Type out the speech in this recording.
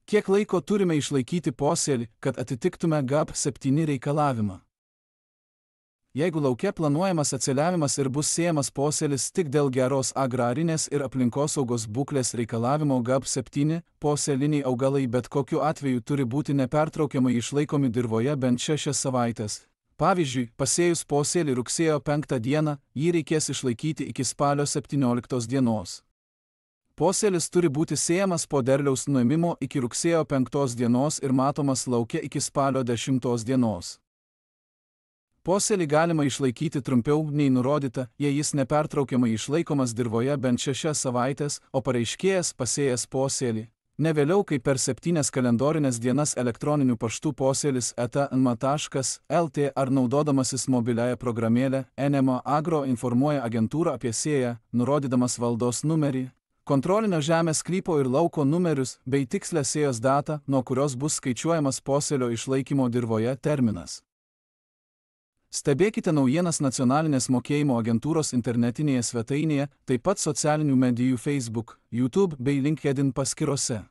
Kiek laiko turime išlaikyti posėlį, kad atitiktume GAP 7 reikalavimą? Jeigu lauke planuojamas atsėliavimas ir bus siejamas posėlis tik dėl geros agrarinės ir aplinkosaugos būklės reikalavimo GAP 7, posėliniai augalai bet kokiu atveju turi būti nepertraukiamai išlaikomi dirvoje bent 6 savaitės. Pavyzdžiui, pasėjus posėlį rugsėjo 5 dieną, jį reikės išlaikyti iki spalio 17 dienos. Posėlis turi būti siejamas po derliaus nuėmimo iki rugsėjo 5 dienos ir matomas lauke iki spalio 10 dienos. Posėlį galima išlaikyti trumpiau nei nurodyta, jei jis nepertraukiamai išlaikomas dirvoje bent 6 savaitės, o pareiškėjas pasėjęs posėlį. Ne vėliau kaip per 7 kalendorinės dienas elektroniniu paštu posėlis @nma.lt ar naudodamasis mobiliąją programėlę NMA Agro informuoja agentūrą apie sėją, nurodydamas valdos numerį, kontrolinio žemės sklypo ir lauko numerius bei tikslę sėjos datą, nuo kurios bus skaičiuojamas posėlio išlaikymo dirvoje terminas. Stebėkite naujienas nacionalinės mokėjimo agentūros internetinėje svetainėje, taip pat socialinių medijų Facebook, YouTube bei LinkedIn paskyrose.